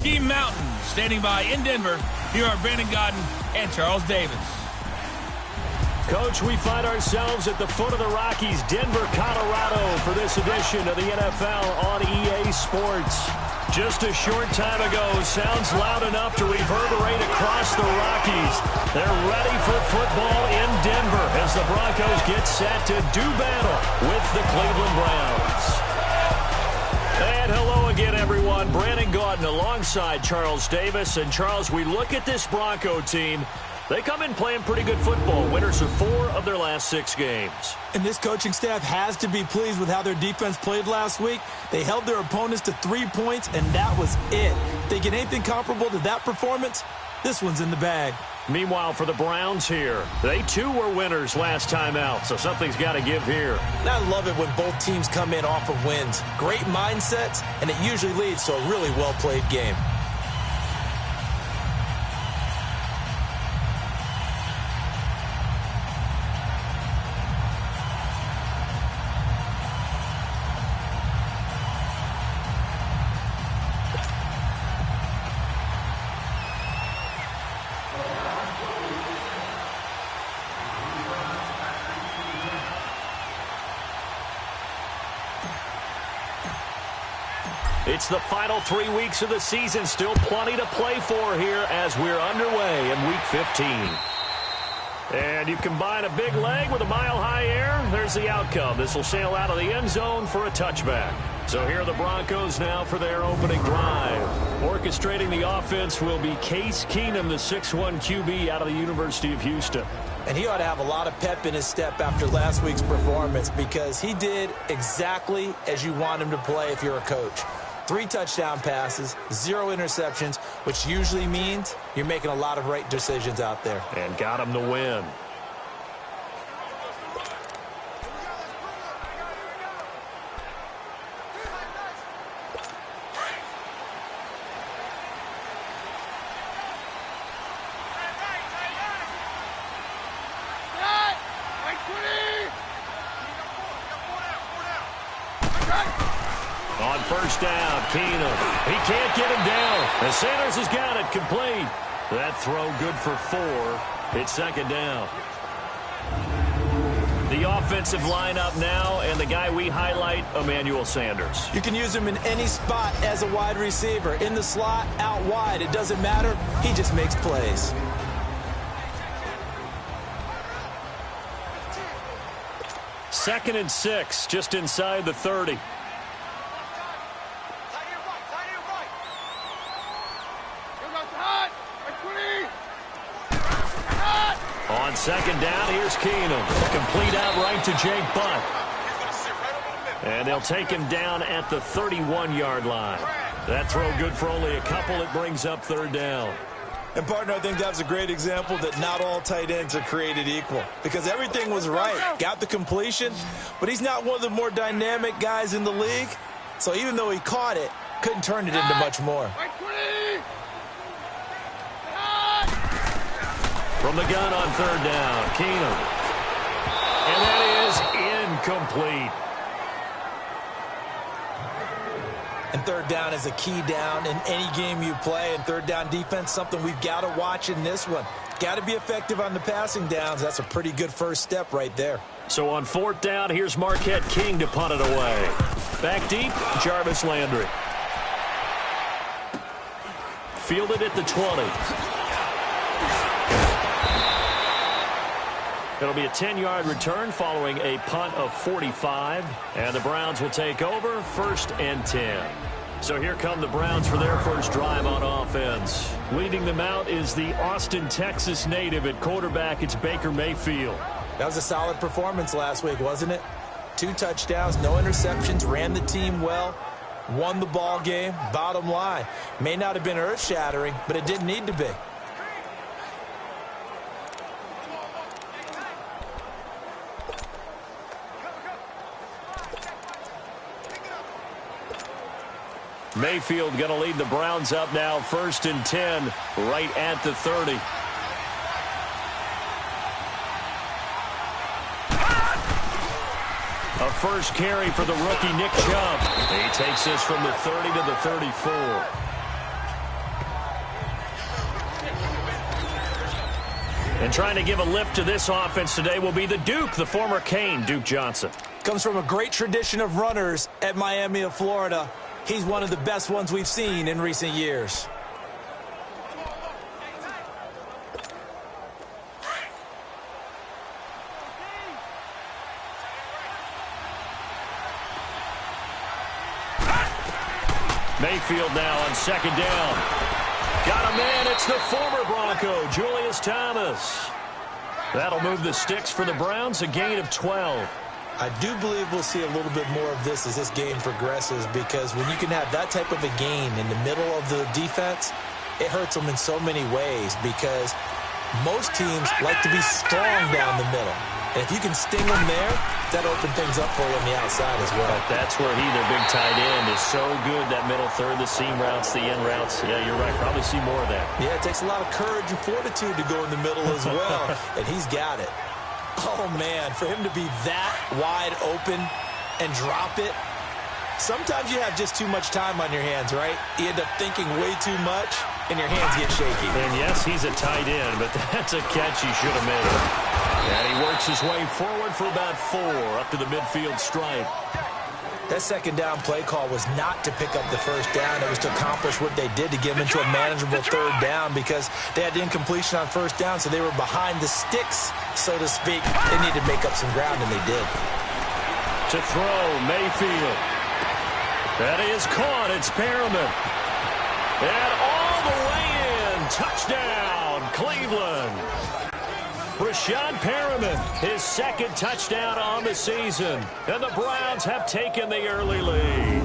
Rocky Mountain. Standing by in Denver, here are Brandon Gaudin and Charles Davis. Coach, we find ourselves at the foot of the Rockies, Denver, Colorado, for this edition of the NFL on EA Sports. Just a short time ago, sounds loud enough to reverberate across the Rockies. They're ready for football in Denver as the Broncos get set to do battle with the Cleveland Browns. And hello again, everyone. Brandon Gaudin alongside Charles Davis. And Charles, we look at this Bronco team. They come in playing pretty good football. Winners of 4 of their last 6 games. And this coaching staff has to be pleased with how their defense played last week. They held their opponents to 3 points, and that was it. If they get anything comparable to that performance, this one's in the bag. Meanwhile, for the Browns here, they too were winners last time out, so something's got to give here. And I love it when both teams come in off of wins. Great mindsets, and it usually leads to a really well-played game. It's the final 3 weeks of the season. Still plenty to play for here as we're underway in Week 15. And you combine a big leg with a mile-high air, there's the outcome. This will sail out of the end zone for a touchback. So here are the Broncos now for their opening drive. Orchestrating the offense will be Case Keenum, the 6'1 QB out of the University of Houston. And he ought to have a lot of pep in his step after last week's performance because he did exactly as you want him to play if you're a coach. 3 touchdown passes, 0 interceptions, which usually means you're making a lot of right decisions out there. And got him to win. On first down, Keenum. He can't get him down. And Sanders has got it complete. That throw good for 4. It's second down. The offensive lineup now, and the guy we highlight, Emmanuel Sanders. You can use him in any spot as a wide receiver. In the slot, out wide. It doesn't matter. He just makes plays. Second and 6, just inside the 30. On second down, here's Keenum. Complete out right to Jake Butt. And they'll take him down at the 31-yard line. That throw good for only a couple. It brings up third down. And, partner, I think that was a great example that not all tight ends are created equal because everything was right. Got the completion, but he's not one of the more dynamic guys in the league. So even though he caught it, couldn't turn it into much more. From the gun on third down, Keenum. And that is incomplete. And third down is a key down in any game you play. And third down defense, something we've got to watch in this one. Got to be effective on the passing downs. That's a pretty good first step right there. So on fourth down, here's Marquette King to punt it away. Back deep, Jarvis Landry. Fielded at the 20. It'll be a 10-yard return following a punt of 45. And the Browns will take over, 1st and 10. So here come the Browns for their first drive on offense. Leading them out is the Austin, Texas native at quarterback. It's Baker Mayfield. That was a solid performance last week, wasn't it? 2 touchdowns, no interceptions, ran the team well, won the ball game. Bottom line, may not have been earth-shattering, but it didn't need to be. Mayfield going to lead the Browns up now, 1st and 10, right at the 30. A first carry for the rookie Nick Chubb. He takes this from the 30 to the 34. And trying to give a lift to this offense today will be the Duke, the former Cane, Duke Johnson. Comes from a great tradition of runners at Miami of Florida. He's one of the best ones we've seen in recent years. Mayfield now on second down. Got a man. It's the former Bronco, Julius Thomas. That'll move the sticks for the Browns, a gain of 12. I do believe we'll see a little bit more of this as this game progresses, because when you can have that type of a gain in the middle of the defense, it hurts them in so many ways, because most teams like to be strong down the middle. And if you can sting them there, that opens things up for you on the outside as well. But that's where their big tight end, is so good, that middle third, the seam routes, the end routes. Yeah, you're right. Probably see more of that. Yeah, it takes a lot of courage and fortitude to go in the middle as well, and he's got it. Oh, man, for him to be that wide open and drop it. Sometimes you have just too much time on your hands, right? You end up thinking way too much, and your hands get shaky. And, yes, he's a tight end, but that's a catch he should have made. And he works his way forward for about 4 up to the midfield stripe. That second down play call was not to pick up the first down. It was to accomplish what they did, to get them into a manageable third down, because they had the incompletion on first down, so they were behind the sticks, so to speak. They needed to make up some ground, and they did. To throw, Mayfield. That is caught. It's Perriman. And all the way in. Touchdown, Cleveland. Rashad Perriman, his second touchdown on the season. And the Browns have taken the early lead.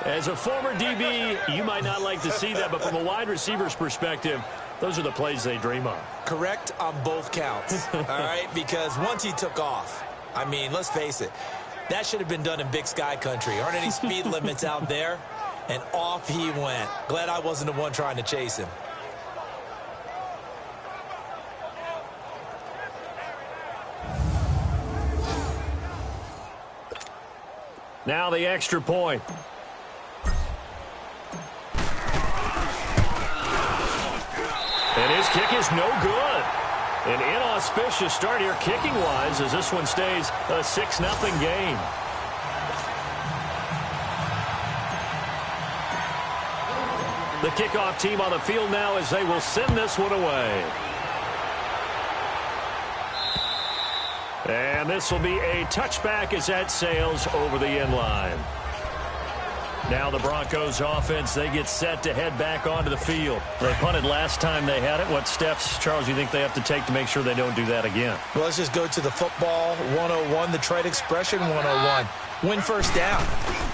As a former DB, you might not like to see that, but from a wide receiver's perspective, those are the plays they dream of. Correct on both counts, all right? Because once he took off, I mean, let's face it, that should have been done in Big Sky country. Aren't any speed limits out there? And off he went. Glad I wasn't the one trying to chase him. Now the extra point. And his kick is no good. An inauspicious start here kicking-wise, as this one stays a 6-0 game. The kickoff team on the field now, as they will send this one away. And this will be a touchback as that sails over the end line. Now the Broncos offense, they get set to head back onto the field. They punted last time they had it. What steps, Charles, you think they have to take to make sure they don't do that again? Well, let's just go to the football 101, the trade expression 101. Win first down.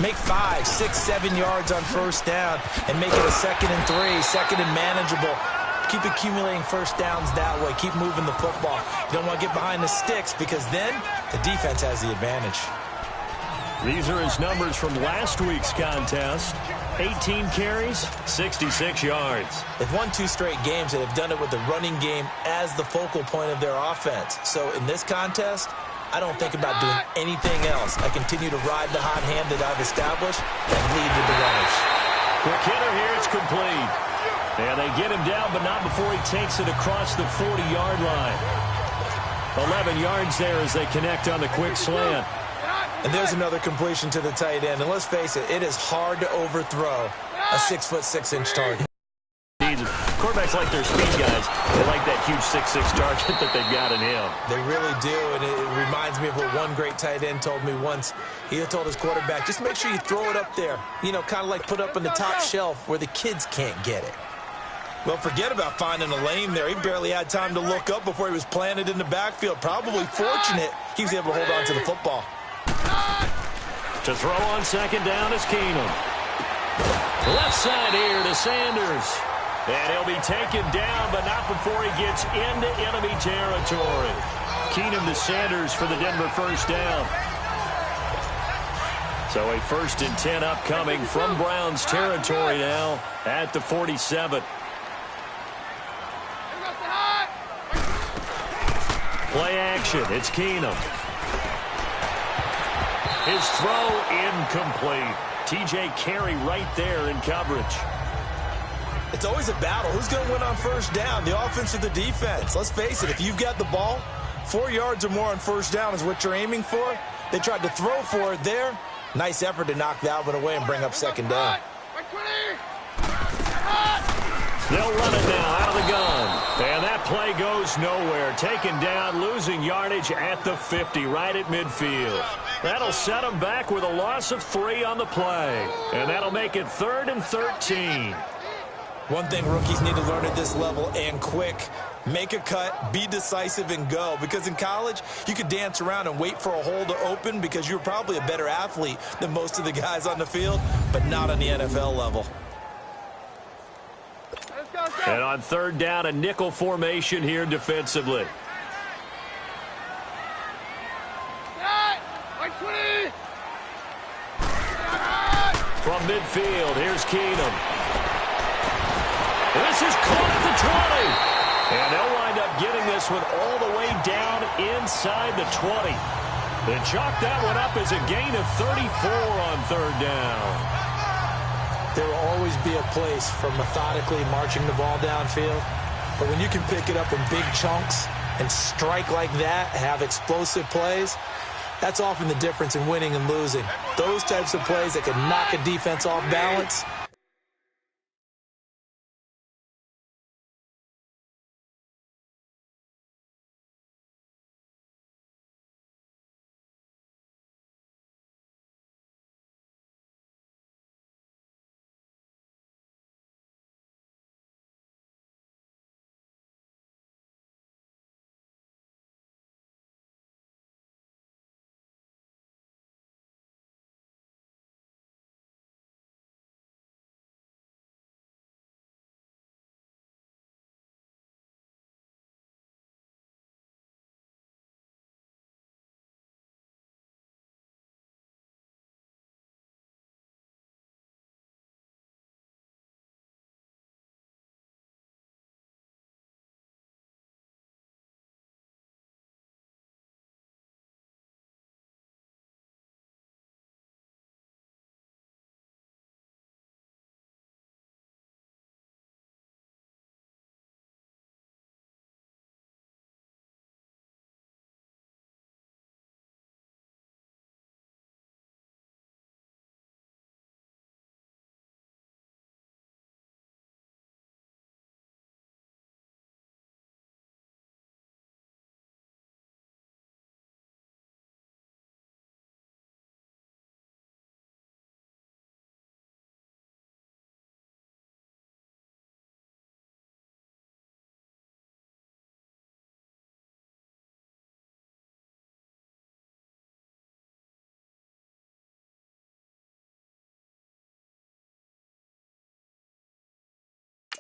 Make 5, 6, 7 yards on first down and make it a 2nd and 3, second and manageable. Keep accumulating first downs that way. Keep moving the football. You don't want to get behind the sticks, because then the defense has the advantage. These are his numbers from last week's contest. 18 carries, 66 yards. They've won 2 straight games and have done it with the running game as the focal point of their offense. So in this contest, I don't think about doing anything else. I continue to ride the hot hand that I've established and lead with the runners. Quick hitter here, it's complete. And they get him down, but not before he takes it across the 40-yard line. 11 yards there as they connect on the quick slant. And there's another completion to the tight end. And let's face it, it is hard to overthrow a 6'6" target. Quarterbacks like their speed guys. They like that huge 6'6" target that they've got in him. They really do, and it reminds me of what one great tight end told me once. He told his quarterback, just make sure you throw it up there. You know, kind of like put up on the top shelf where the kids can't get it. Well, forget about finding a lane there. He barely had time to look up before he was planted in the backfield. Probably fortunate he was able to hold on to the football. To throw on second down is Keenum. Left side here to Sanders. And he'll be taken down, but not before he gets into enemy territory. Keenum to Sanders for the Denver first down. So a 1st and 10 upcoming from Browns territory now at the 47. Play action. It's Keenum. His throw incomplete. TJ Carey right there in coverage. It's always a battle. Who's going to win on first down, the offense or the defense? Let's face it, if you've got the ball, 4 yards or more on first down is what you're aiming for. They tried to throw for it there. Nice effort to knock that one away and bring up second down. They'll run it now out of the gun. And that play goes nowhere. Taken down, losing yardage at the 50, right at midfield. That'll set them back with a loss of 3 on the play. And that'll make it 3rd and 13. One thing rookies need to learn at this level, and quick, make a cut, be decisive, and go. Because in college, you could dance around and wait for a hole to open because you're probably a better athlete than most of the guys on the field, but not on the NFL level. And on 3rd down, a nickel formation here defensively. From midfield, here's Keenum. This is caught at the 20. And they'll wind up getting this one all the way down inside the 20. They chalk that one up as a gain of 34 on 3rd down. There will always be a place for methodically marching the ball downfield. But when you can pick it up in big chunks and strike like that, have explosive plays, that's often the difference in winning and losing. Those types of plays that can knock a defense off balance.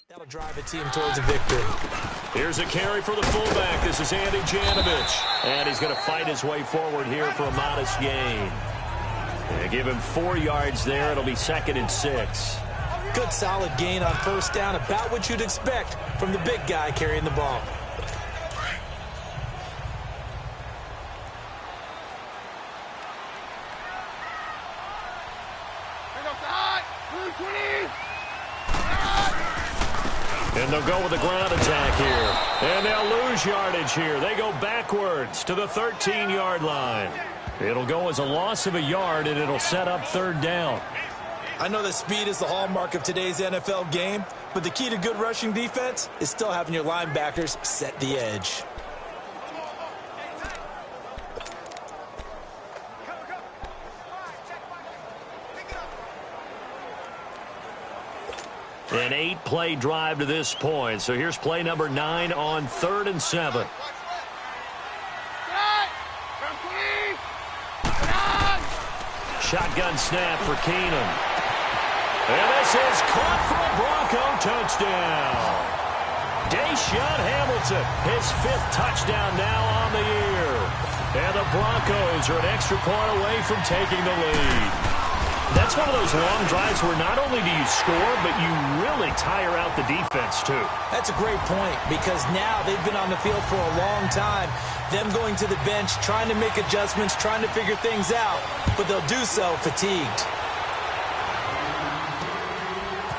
That'll drive a team towards a victory. Here's a carry for the fullback. This is Andy Janovich. And he's going to fight his way forward here for a modest gain. And give him 4 yards there. It'll be 2nd and 6. Good solid gain on first down. About what you'd expect from the big guy carrying the ball. And they'll go with the ground attack here. And they'll lose yardage here. They go backwards to the 13-yard line. It'll go as a loss of a yard, and it'll set up 3rd down. I know that speed is the hallmark of today's NFL game, but the key to good rushing defense is still having your linebackers set the edge. An 8-play drive to this point. So here's play number 9 on 3rd and 7. Shotgun snap for Keenum. And this is caught for a Bronco touchdown. Deshaun Hamilton, his 5th touchdown now on the year. And the Broncos are an extra point away from taking the lead. That's one of those long drives where not only do you score, but you really tire out the defense, too. That's a great point, because now they've been on the field for a long time. Them going to the bench, trying to make adjustments, trying to figure things out, but they'll do so fatigued.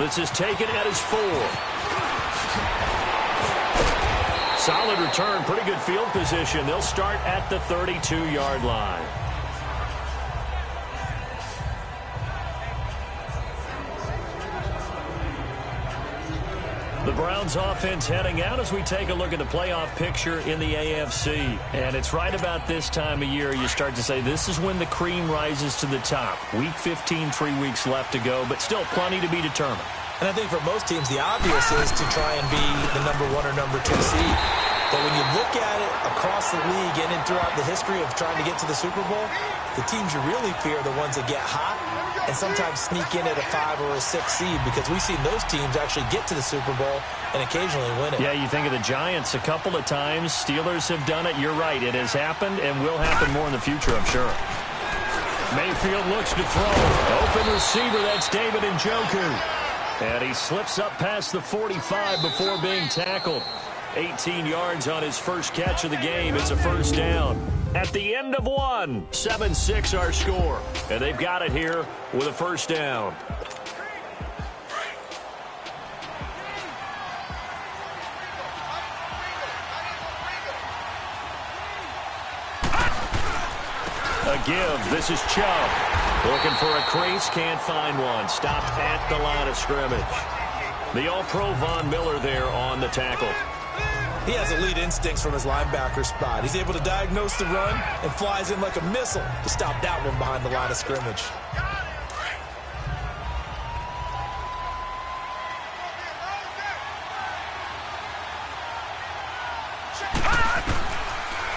This is taken at his 4. Solid return, pretty good field position. They'll start at the 32-yard line. The Browns offense heading out as we take a look at the playoff picture in the AFC. And it's right about this time of year you start to say this is when the cream rises to the top. Week 15, 3 weeks left to go, but still plenty to be determined. And I think for most teams, the obvious is to try and be the number 1 or number 2 seed. But when you look at it across the league and throughout the history of trying to get to the Super Bowl, the teams you really fear are the ones that get hot and sometimes sneak in at a 5 or a 6 seed, because we've seen those teams actually get to the Super Bowl and occasionally win it. Yeah, you think of the Giants a couple of times. Steelers have done it. You're right. It has happened and will happen more in the future, I'm sure. Mayfield looks to throw. Open receiver, that's David Njoku. And he slips up past the 45 before being tackled. 18 yards on his first catch of the game. It's a first down. At the end of one, 7-6 our score. And they've got it here with a first down. A give. This is Chubb. Looking for a crease. Can't find one. Stopped at the line of scrimmage. The All-Pro Von Miller there on the tackle. He has elite instincts from his linebacker spot. He's able to diagnose the run and flies in like a missile to stop that one behind the line of scrimmage.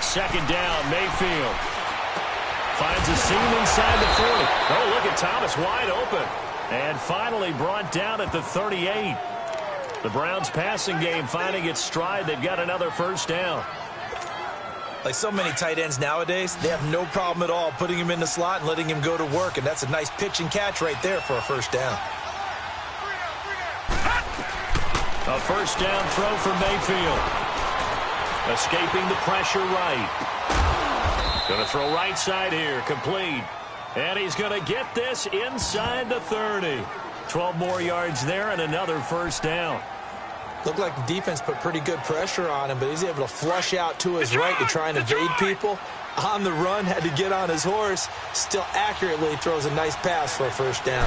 Second down, Mayfield. Finds a seam inside the 40. Oh, look at Thomas wide open. And finally brought down at the 38. The Browns passing game finding its stride. They've got another first down. Like so many tight ends nowadays, they have no problem at all putting him in the slot and letting him go to work. And that's a nice pitch and catch right there for a first down. A first down throw for Mayfield. Escaping the pressure right. Going to throw right side here. Complete. And he's going to get this inside the 30. 12 more yards there and another first down. Looked like the defense put pretty good pressure on him, but he's able to flush out to his right to try and evade people. On the run, had to get on his horse. Still accurately throws a nice pass for a first down.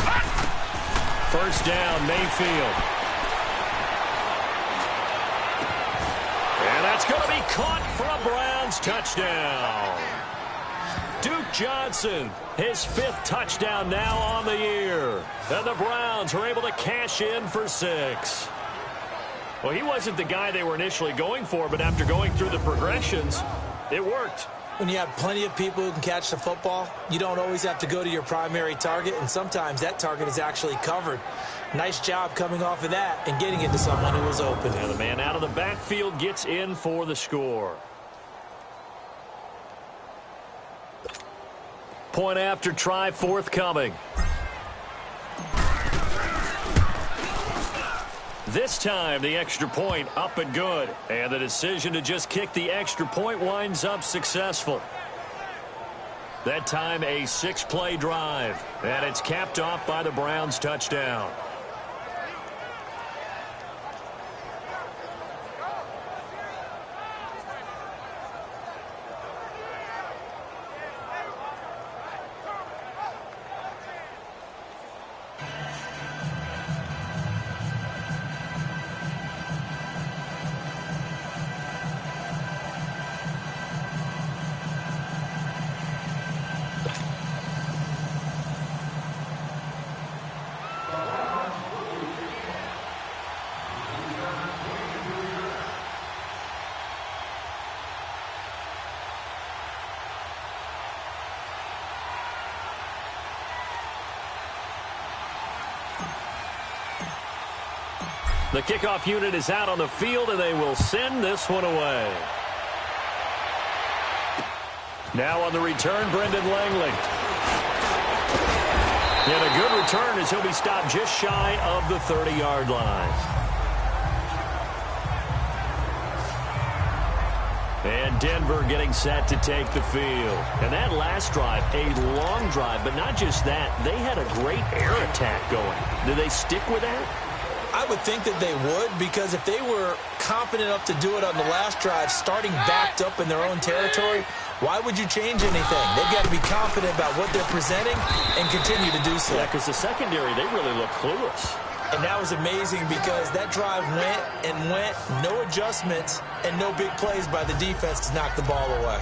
First down, Mayfield. And that's going to be caught for a Browns touchdown. Duke Johnson, his 5th touchdown now on the year. And the Browns are able to cash in for 6. Well, he wasn't the guy they were initially going for, but after going through the progressions, it worked. When you have plenty of people who can catch the football, you don't always have to go to your primary target, and sometimes that target is actually covered. Nice job coming off of that and getting it to someone who was open. And the man out of the backfield gets in for the score. Point after try forthcoming. This time, the extra point up and good. And the decision to just kick the extra point winds up successful. That time, a 6-play drive. And it's capped off by the Browns' touchdown. The kickoff unit is out on the field, and they will send this one away. Now on the return, Brendan Langley. And a good return as he'll be stopped just shy of the 30-yard line. And Denver getting set to take the field. And that last drive, a long drive, but not just that. They had a great air attack going. Did they stick with that? would think that they would, because if they were confident enough to do it on the last drive, starting backed up in their own territory, why would you change anything? They've got to be confident about what they're presenting and continue to do so. Yeah, because the secondary, they really look clueless. And that was amazing because that drive went and went, no adjustments and no big plays by the defense to knock the ball away.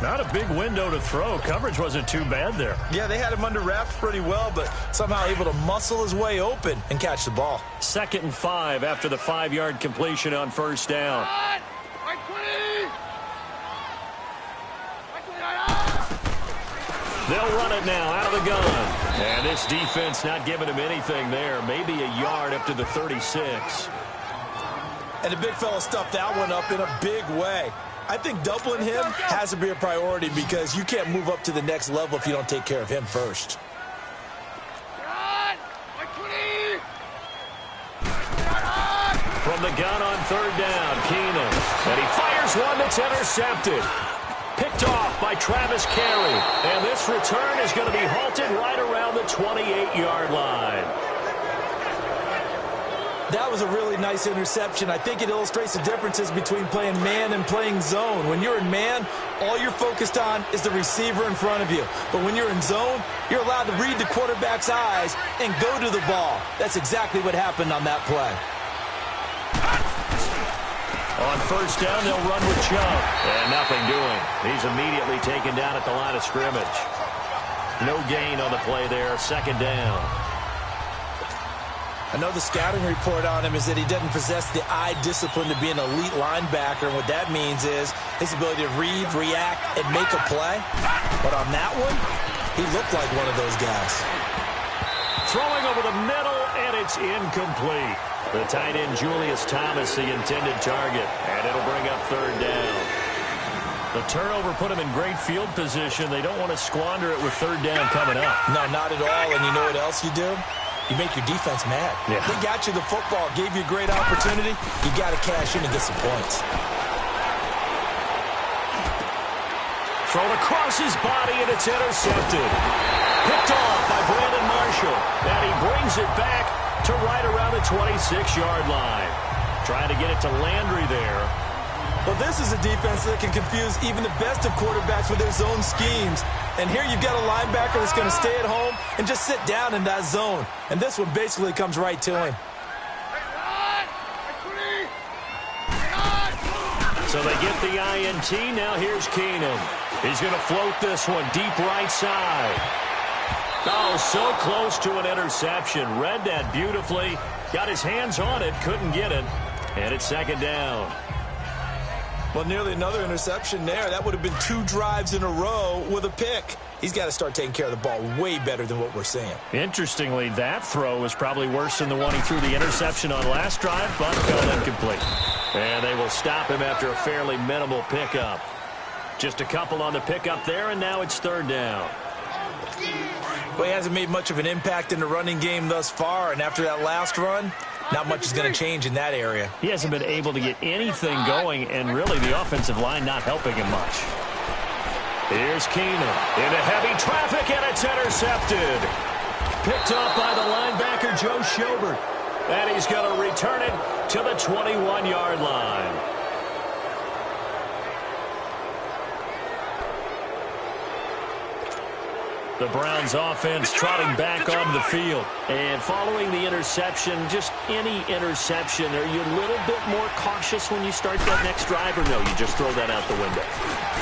Not a big window to throw. Coverage wasn't too bad there. Yeah, they had him under wraps pretty well, but somehow able to muscle his way open and catch the ball. 2nd and 5 after the 5-yard completion on first down. They'll run it now out of the gun. And this defense not giving him anything there. Maybe a yard up to the 36. And the big fella stuffed that one up in a big way. I think doubling him has to be a priority because you can't move up to the next level if you don't take care of him first. From the gun on 3rd down, Keenum. And he fires one that's intercepted. Picked off by Travis Carey. And this return is going to be halted right around the 28-yard line. That was a really nice interception. I think it illustrates the differences between playing man and playing zone. When you're in man, all you're focused on is the receiver in front of you. But when you're in zone, you're allowed to read the quarterback's eyes and go to the ball. That's exactly what happened on that play. On first down, they'll run with Chubb. And nothing doing. He's immediately taken down at the line of scrimmage. No gain on the play there. 2nd down. I know the scouting report on him is that he doesn't possess the eye discipline to be an elite linebacker. And what that means is his ability to read, react, and make a play. But on that one, he looked like one of those guys. Throwing over the middle, and it's incomplete. The tight end, Julius Thomas, the intended target. And it'll bring up 3rd down. The turnover put him in great field position. They don't want to squander it with 3rd down coming up. No, not at all. And you know what else you do? You make your defense mad. Yeah. They got you the football, gave you a great opportunity. You got to cash in and get some points. Thrown across his body, and it's intercepted. Picked off by Brandon Marshall. And he brings it back to right around the 26-yard line. Trying to get it to Landry there. Well, this is a defense that can confuse even the best of quarterbacks with their zone schemes. And here you've got a linebacker that's going to stay at home and just sit down in that zone. And this one basically comes right to him. So they get the INT. Now here's Keenum. He's going to float this one deep right side. Oh, so close to an interception. Read that beautifully. Got his hands on it. Couldn't get it. And it's 2nd down. Well, nearly another interception there. That would have been 2 drives in a row with a pick. He's got to start taking care of the ball way better than what we're seeing. Interestingly, that throw was probably worse than the one he threw the interception on last drive, but fell incomplete. And they will stop him after a fairly minimal pickup. Just a couple on the pickup there, and now it's 3rd down. Well, he hasn't made much of an impact in the running game thus far, and after that last run, not much is going to change in that area. He hasn't been able to get anything going, and really the offensive line not helping him much. Here's Keenum into heavy traffic, and it's intercepted. Picked up by the linebacker, Joe Schobert. And he's going to return it to the 21-yard line. The Browns offense trotting back onto the field. And following the interception, just any interception, are you a little bit more cautious when you start that next drive, or no, you just throw that out the window?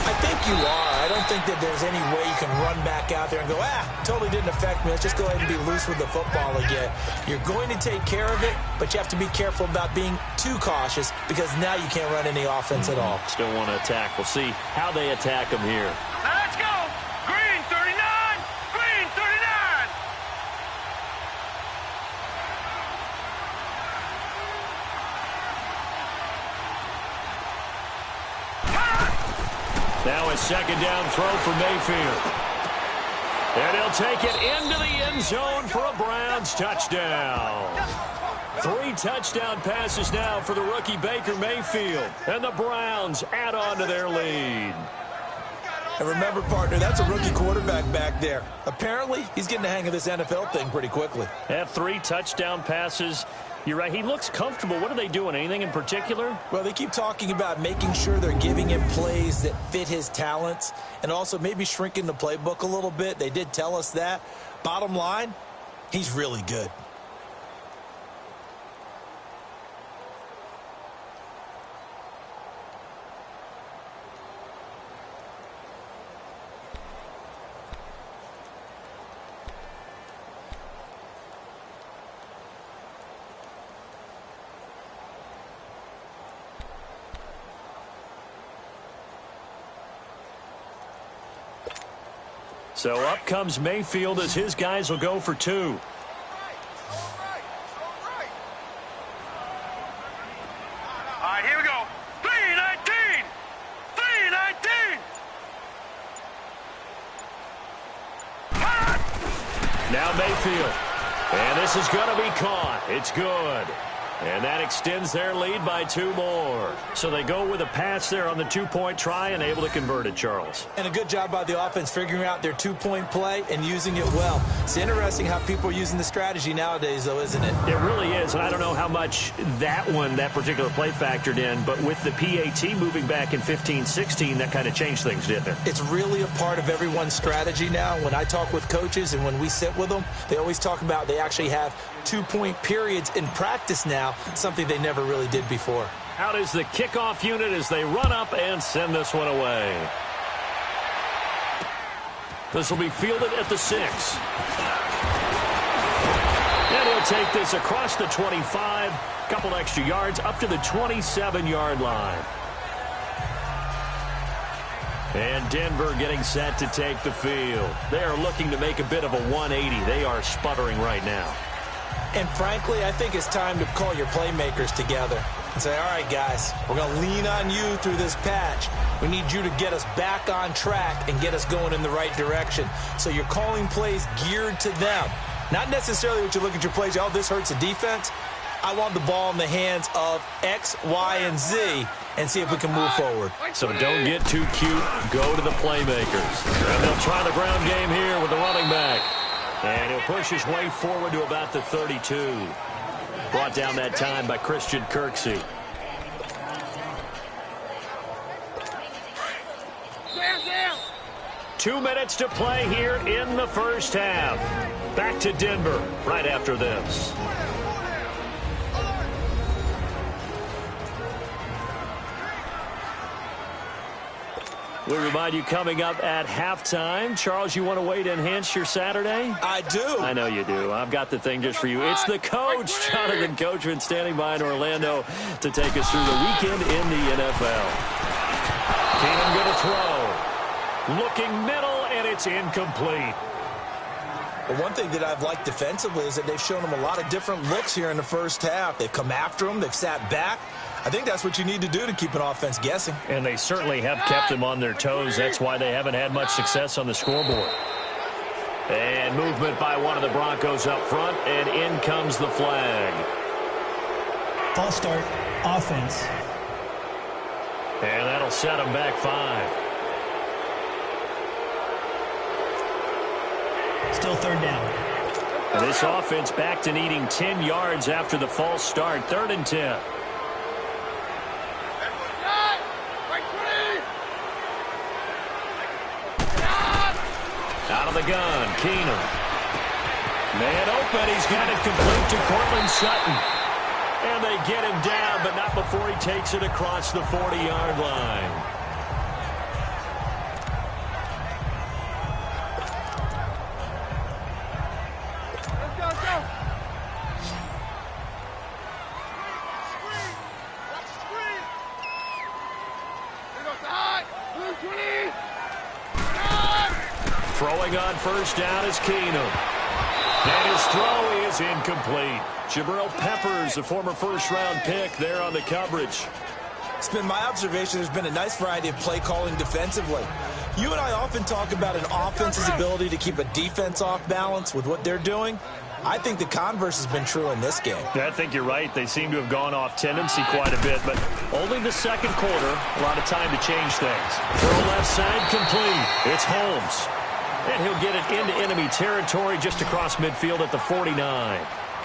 I think you are. I don't think that there's any way you can run back out there and go, totally didn't affect me. Let's just go ahead and be loose with the football again. You're going to take care of it, but you have to be careful about being too cautious because now you can't run any offense at all. Still want to attack. We'll see how they attack them here. Let's go! Green 39! Green 39! Now a 2nd down throw for Mayfield. And he'll take it into the end zone for a Browns touchdown. 3 touchdown passes now for the rookie Baker Mayfield. And the Browns add on to their lead. And remember, partner, that's a rookie quarterback back there. Apparently, he's getting the hang of this NFL thing pretty quickly. Had 3 touchdown passes You're right. He looks comfortable. What are they doing? Anything in particular? Well, they keep talking about making sure they're giving him plays that fit his talents and also maybe shrinking the playbook a little bit. They did tell us that. Bottom line, he's really good. So up comes Mayfield as his guys will go for 2. All right, here we go. 3-19! 3-19! Now Mayfield. And this is going to be caught. It's good. And that extends their lead by 2 more. So they go with a pass there on the 2-point try and able to convert it, Charles. And a good job by the offense figuring out their 2-point play and using it well. It's interesting how people are using the strategy nowadays, though, isn't it? It really is, and I don't know how much that particular play factored in, but with the PAT moving back in 15-16, that kind of changed things, didn't it? It's really a part of everyone's strategy now. When I talk with coaches and when we sit with them, they always talk about they actually have 2-point periods in practice now, something they never really did before. Out is the kickoff unit as they run up and send this one away. This will be fielded at the 6. And he'll take this across the 25, couple extra yards up to the 27-yard line. And Denver getting set to take the field. They are looking to make a bit of a 180. They are sputtering right now. And frankly, I think it's time to call your playmakers together and say, all right, guys, we're going to lean on you through this patch. We need you to get us back on track and get us going in the right direction. So you're calling plays geared to them. Not necessarily what you look at your plays, oh, this hurts the defense. I want the ball in the hands of X, Y, and Z and see if we can move forward. So don't get too cute. Go to the playmakers. And they'll try the ground game here with the running back. And he'll push his way forward to about the 32. Brought down that time by Christian Kirksey. Down. 2 minutes to play here in the first half. Back to Denver right after this. We remind you coming up at halftime. Charles, you want a way to enhance your Saturday? I do. I know you do. I've got the thing just for you. It's the coach, Jonathan Coachman, standing by in Orlando to take us through the weekend in the NFL. Keenum going to throw. Looking middle, and it's incomplete. Well, one thing that I've liked defensively is that they've shown them a lot of different looks here in the first half. They've come after them. They've sat back. I think that's what you need to do to keep an offense guessing. And they certainly have kept them on their toes. That's why they haven't had much success on the scoreboard. And movement by one of the Broncos up front, and in comes the flag. False start, offense. And that'll set them back 5. Still third down. And this offense back to needing 10 yards after the false start. 3rd and 10. Out of the gun, Keenum. Man open, he's got it complete to Cortland Sutton. And they get him down, but not before he takes it across the 40-yard line. Throwing on first down is Keenum. And his throw is incomplete. Jabril Peppers, the former first-round pick, there on the coverage. It's been my observation there's been a nice variety of play calling defensively. You and I often talk about an offense's ability to keep a defense off balance with what they're doing. I think the converse has been true in this game. I think you're right. They seem to have gone off tendency quite a bit, but only the second quarter, a lot of time to change things. Throw left side complete. It's Holmes. And he'll get it into enemy territory just across midfield at the 49.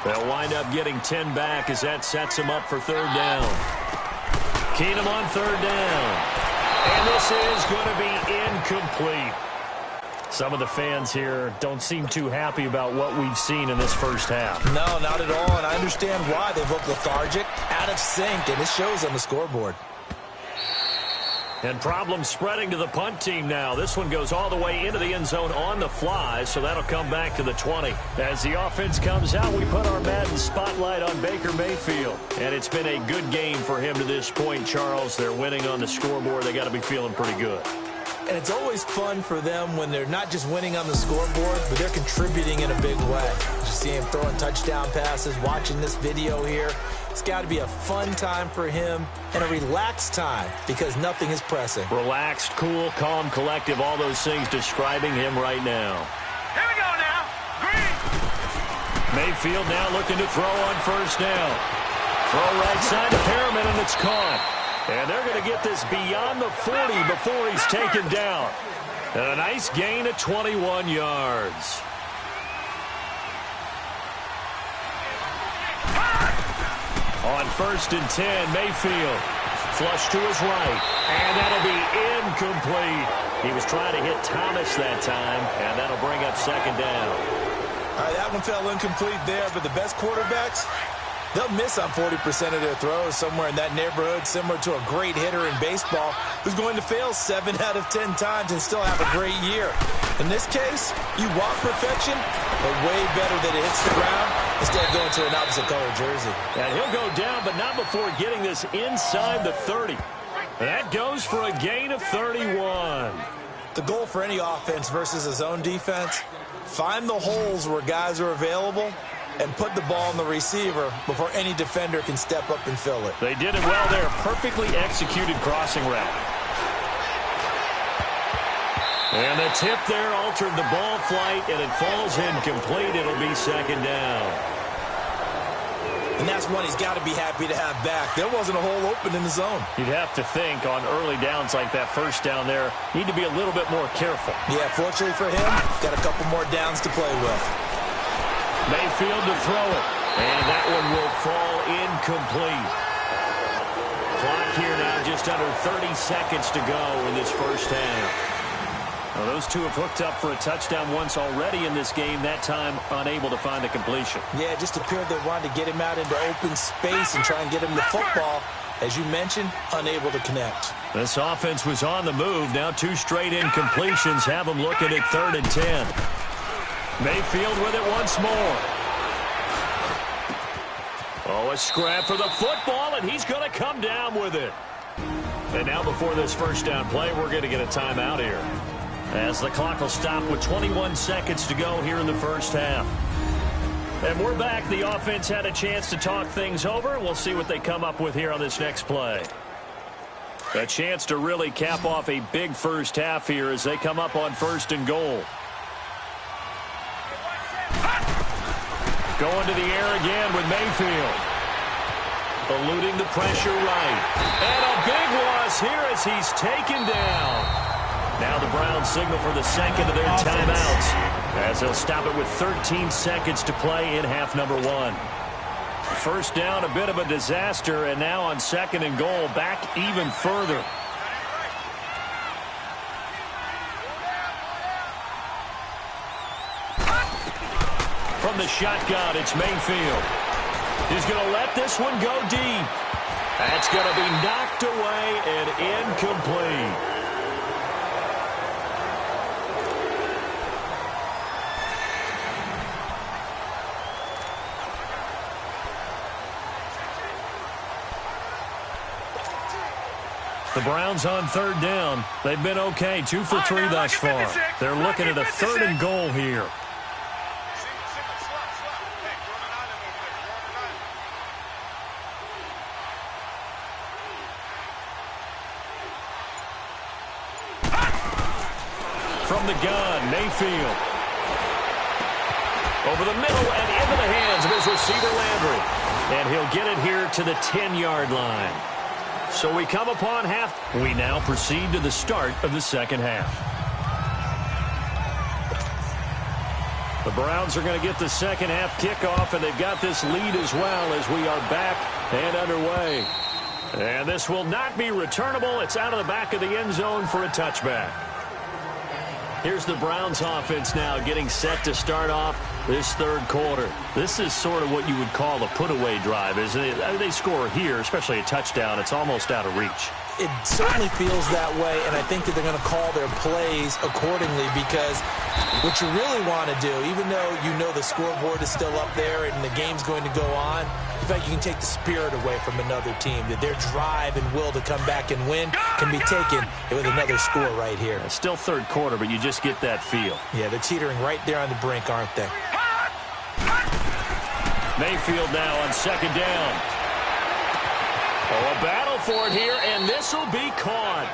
They'll wind up getting 10 back as that sets him up for third down. Keenum on third down. And this is going to be incomplete. Some of the fans here don't seem too happy about what we've seen in this first half. No, not at all, and I understand why. They've looked lethargic, out of sync, and it shows on the scoreboard. And problems spreading to the punt team now. This one goes all the way into the end zone on the fly, so that'll come back to the 20. As the offense comes out, we put our Madden spotlight on Baker Mayfield. And it's been a good game for him to this point, Charles. They're winning on the scoreboard. They got to be feeling pretty good. And it's always fun for them when they're not just winning on the scoreboard, but they're contributing in a big way. You see him throwing touchdown passes, watching this video here. It's got to be a fun time for him and a relaxed time because nothing is pressing. Relaxed, cool, calm, collective, all those things describing him right now. Here we go now. Green. Mayfield now looking to throw on first down. Throw right side to Perriman, and it's caught. And they're going to get this beyond the 40 before he's taken down. And a nice gain of 21 yards. On 1st and 10, Mayfield. Flush to his right. And that'll be incomplete. He was trying to hit Thomas that time, and that'll bring up second down. All right, that one fell incomplete there, but the best quarterbacks, they'll miss on 40% of their throws, somewhere in that neighborhood, similar to a great hitter in baseball who's going to fail 7 out of 10 times and still have a great year. In this case, you want perfection, but way better that it hits the ground instead of going to an opposite color jersey. And he'll go down, but not before getting this inside the 30. That goes for a gain of 31. The goal for any offense versus a zone defense, find the holes where guys are available and put the ball on the receiver before any defender can step up and fill it. They did it well there. Perfectly executed crossing route. And the tip there altered the ball flight, and it falls incomplete. It'll be second down. And that's one he's got to be happy to have back. There wasn't a hole open in the zone. You'd have to think on early downs like that first down there, need to be a little bit more careful. Yeah, fortunately for him, got a couple more downs to play with. Mayfield to throw it. And that one will fall incomplete. Clock here now just under 30 seconds to go in this first half. Well, those two have hooked up for a touchdown once already in this game, that time unable to find a completion. Yeah, it just appeared they wanted to get him out into open space and try and get him the football. As you mentioned, unable to connect. This offense was on the move. Now 2 straight incompletions have them looking at 3rd and 10. Mayfield with it once more. Oh, a scrap for the football, and he's going to come down with it. And now before this first down play, we're going to get a timeout here, as the clock will stop with 21 seconds to go here in the first half. And we're back. The offense had a chance to talk things over. We'll see what they come up with here on this next play. A chance to really cap off a big first half here as they come up on 1st and goal. Going to the air again with Mayfield. Eluding the pressure right. And a big loss here as he's taken down. Now the Browns signal for the second of their timeouts, as they'll stop it with 13 seconds to play in half number 1. First down, a bit of a disaster, and now on 2nd and goal, back even further. From the shotgun, it's Mayfield. He's going to let this one go deep. That's going to be knocked away and incomplete. The Browns on 3rd down. They've been okay, 2 for 3 thus far. They're looking at a 3rd and goal here. From the gun, Mayfield. Over the middle and into the hands of his receiver, Landry. And he'll get it here to the 10-yard line. So we come upon half. We now proceed to the start of the second half. The Browns are going to get the second half kickoff, and they've got this lead as well as we are back and underway. And this will not be returnable. It's out of the back of the end zone for a touchback. Here's the Browns offense now getting set to start off this third quarter. This is sort of what you would call a put-away drive, isn't it? I mean, they score here, especially a touchdown. It's almost out of reach. It certainly feels that way, and I think that they're going to call their plays accordingly because what you really want to do, even though you know the scoreboard is still up there and the game's going to go on, in fact, you can take the spirit away from another team, that their drive and will to come back and win can be taken with another score right here. It's still third quarter, but you just get that feel. Yeah, they're teetering right there on the brink, aren't they? Mayfield now on second down. Oh, a battle for it here, and this will be caught.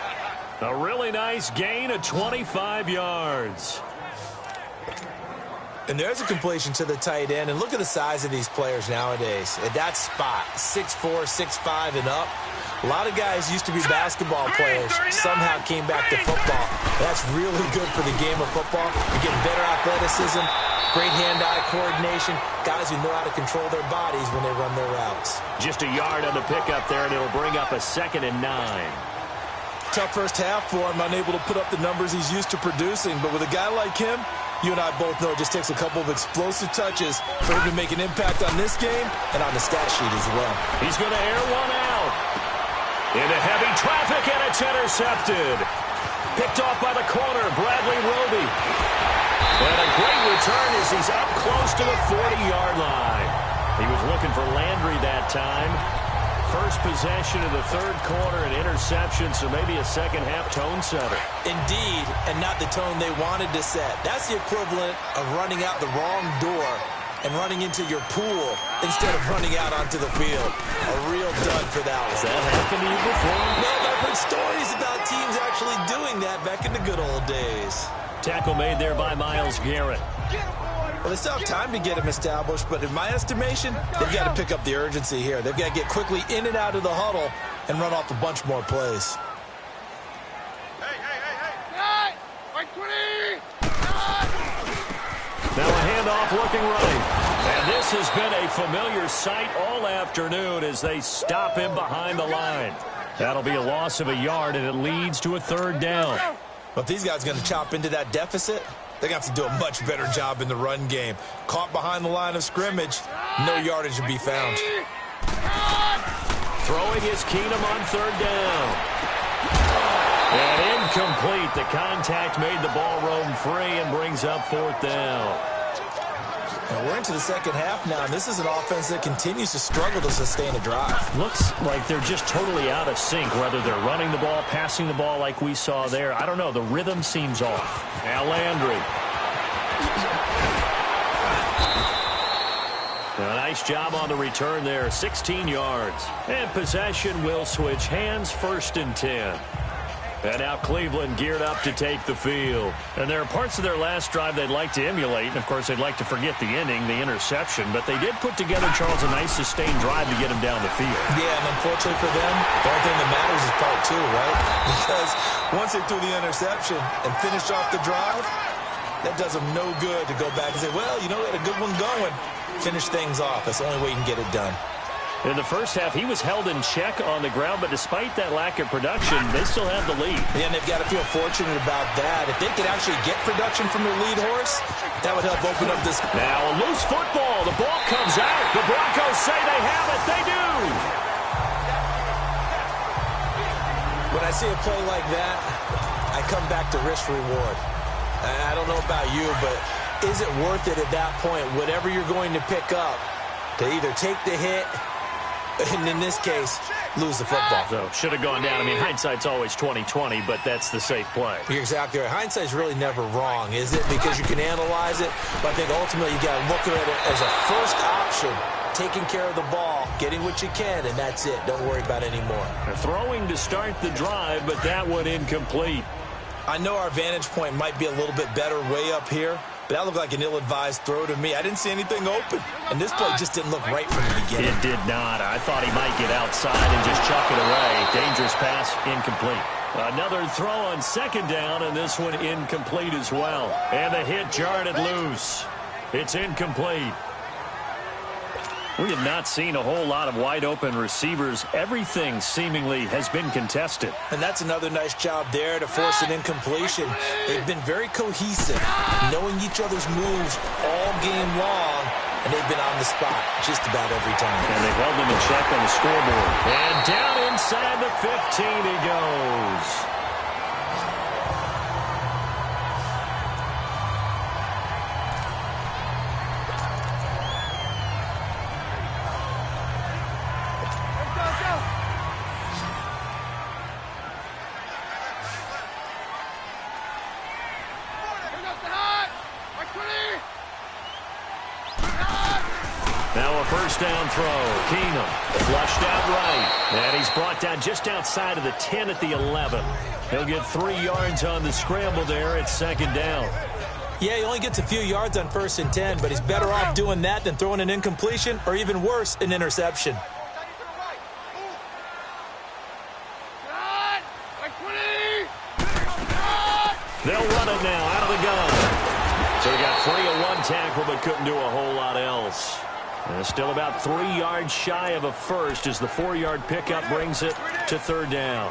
A really nice gain of 25 yards. And there's a completion to the tight end. And look at the size of these players nowadays. At that spot, 6'4", 6'5", and up. A lot of guys used to be basketball players, somehow came back to football. That's really good for the game of football. You're getting better athleticism, great hand-eye coordination, guys who know how to control their bodies when they run their routes. Just a yard on the pickup there, and it'll bring up a 2nd and 9. Tough first half for him, unable to put up the numbers he's used to producing. But with a guy like him, you and I both know it just takes a couple of explosive touches for him to make an impact on this game and on the stat sheet as well. He's going to air one out. Into heavy traffic, and it's intercepted. Picked off by the corner, Bradley Roby. And a great return as he's up close to the 40-yard line. He was looking for Landry that time. First possession of the third quarter, an interception, so maybe a second-half tone setter. Indeed, and not the tone they wanted to set. That's the equivalent of running out the wrong door and running into your pool instead of running out onto the field. A real dud for that one. Has that happened to you before? No, I've heard stories about teams actually doing that back in the good old days. Tackle made there by Myles Garrett. Well, they still have time to get him established, but in my estimation, they've got to pick up the urgency here. They've got to get quickly in and out of the huddle and run off a bunch more plays. Now a handoff looking right. And this has been a familiar sight all afternoon as they stop him behind the line. That'll be a loss of a yard, and it leads to a third down. But if these guys are going to chop into that deficit, they're going to have to do a much better job in the run game. Caught behind the line of scrimmage, no yardage to be found. Throwing is Keenum on third down. And incomplete. The contact made the ball roam free and brings up fourth down. And we're into the second half now, and this is an offense that continues to struggle to sustain a drive. Looks like they're just totally out of sync, whether they're running the ball, passing the ball like we saw there. I don't know. The rhythm seems off. Now Landry. A nice job on the return there. 16 yards. And possession will switch hands, 1st and 10. And now Cleveland geared up to take the field. And there are parts of their last drive they'd like to emulate. And, of course, they'd like to forget the inning, the interception. But they did put together, Charles, a nice sustained drive to get him down the field. Yeah, and unfortunately for them, the only thing that matters is part 2, right? Because once they threw the interception and finished off the drive, that does them no good to go back and say, well, you know, we had a good one going. Finish things off. That's the only way you can get it done. In the first half, he was held in check on the ground, but despite that lack of production, they still have the lead. Yeah, and they've got to feel fortunate about that. If they could actually get production from their lead horse, that would help open up this. Now a loose football. The ball comes out. The Broncos say they have it. They do. When I see a play like that, I come back to risk reward. I don't know about you, but is it worth it at that point, whatever you're going to pick up, to either take the hit, and in this case, lose the football? So, should have gone down. I mean, hindsight's always 20/20, but that's the safe play. You're exactly right. Hindsight's really never wrong, is it? Because you can analyze it, but I think ultimately you got to look at it as a first option, taking care of the ball, getting what you can, and that's it. Don't worry about any more. They're throwing to start the drive, but that one incomplete. I know our vantage point might be a little bit better way up here, but that looked like an ill-advised throw to me. I didn't see anything open, and this play just didn't look right from the beginning. It did not. I thought he might get outside and just chuck it away. Dangerous pass, incomplete. Another throw on second down, and this one incomplete as well. And the hit jarred it loose. It's incomplete. We have not seen a whole lot of wide-open receivers. Everything seemingly has been contested. And that's another nice job there to force an incompletion. They've been very cohesive, knowing each other's moves all game long, and they've been on the spot just about every time. And they've held them in check on the scoreboard. And down inside the 15 he goes. Now a first down throw. Keenum flushed out right. And he's brought down just outside of the 10 at the 11. He'll get 3 yards on the scramble there at second down. Yeah, he only gets a few yards on 1st and 10, but he's better off doing that than throwing an incompletion or even worse, an interception. They'll run it now out of the gun. So he got free of 1 tackle but couldn't do a whole lot else. And still about 3 yards shy of a first as the 4-yard pickup brings it to 3rd down.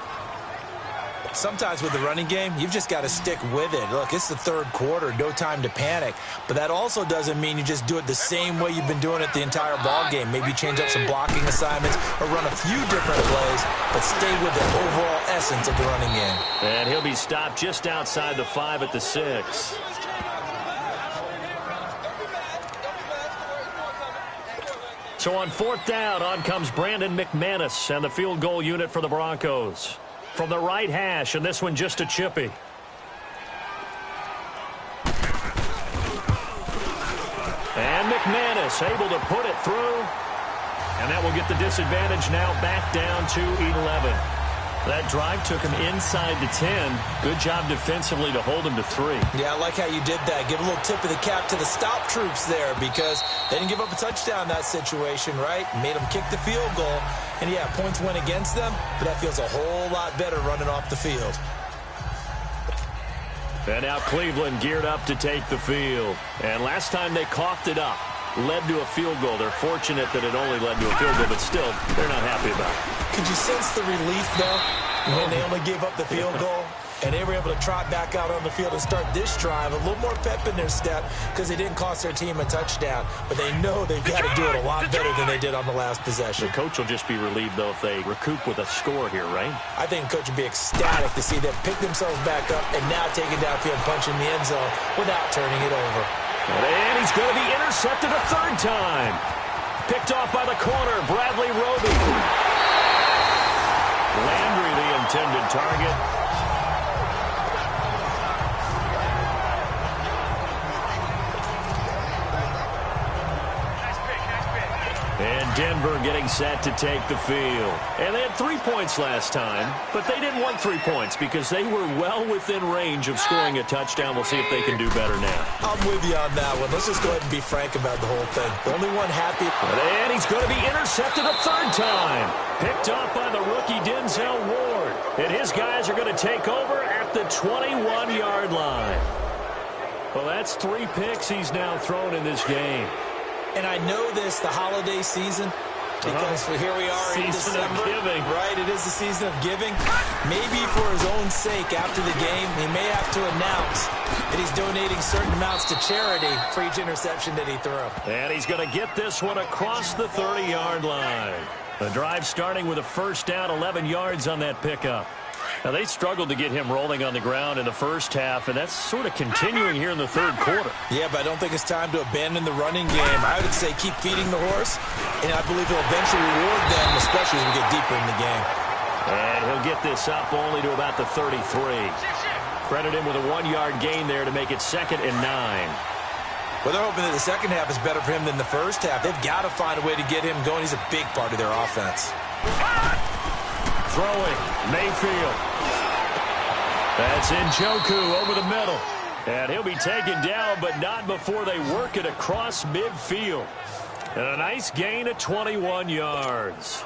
Sometimes with the running game, you've just got to stick with it. Look, it's the 3rd quarter, no time to panic. But that also doesn't mean you just do it the same way you've been doing it the entire ball game. Maybe change up some blocking assignments or run a few different plays, but stay with the overall essence of the running game. And he'll be stopped just outside the 5 at the 6. So on 4th down, on comes Brandon McManus and the field goal unit for the Broncos. From the right hash, and this one just a chippy. And McManus able to put it through. And that will get the disadvantage now back down to 11. That drive took him inside the 10. Good job defensively to hold him to 3. Yeah, I like how you did that. Give a little tip of the cap to the stop troops there because they didn't give up a touchdown in that situation, right? Made them kick the field goal. And, yeah, points went against them, but that feels a whole lot better running off the field. And now Cleveland geared up to take the field. And last time they coughed it up, led to a field goal. They're fortunate that it only led to a field goal, but still, they're not happy about it. Could you sense the relief, though, when they only gave up the field goal? And they were able to trot back out on the field and start this drive. A little more pep in their step because they didn't cost their team a touchdown. But they know they've got to do it a lot better than they did on the last possession. The coach will just be relieved, though, if they recoup with a score here, right? I think the coach would be ecstatic to see them pick themselves back up and now take it downfield, punch in the end zone without turning it over. And he's going to be intercepted a 3rd time. Picked off by the corner, Bradley Roby. Landry, the intended target. And Denver getting set to take the field. And they had 3 points last time, but they didn't want 3 points because they were well within range of scoring a touchdown. We'll see if they can do better now. I'm with you on that one. Let's just go ahead and be frank about the whole thing. The only one happy. And he's going to be intercepted a 3rd time. Picked off by the rookie Denzel Ward. And his guys are going to take over at the 21-yard line. Well, that's 3 picks he's now thrown in this game. And I know this, the holiday season, because here we are in December. Giving. Right, it is the season of giving. Maybe for his own sake after the game, he may have to announce that he's donating certain amounts to charity for each interception that he threw. And he's going to get this one across the 30-yard line. The drive starting with a first down, 11 yards on that pickup. Now, they struggled to get him rolling on the ground in the first half, and that's sort of continuing here in the 3rd quarter. Yeah, but I don't think it's time to abandon the running game. I would say keep feeding the horse, and I believe he'll eventually reward them, especially as we get deeper in the game. And he'll get this up only to about the 33. Credit him with a 1-yard gain there to make it 2nd and 9. Well, they're hoping that the second half is better for him than the first half. They've got to find a way to get him going. He's a big part of their offense. Throwing, Mayfield. That's Njoku over the middle. And he'll be taken down, but not before they work it across midfield. And a nice gain of 21 yards.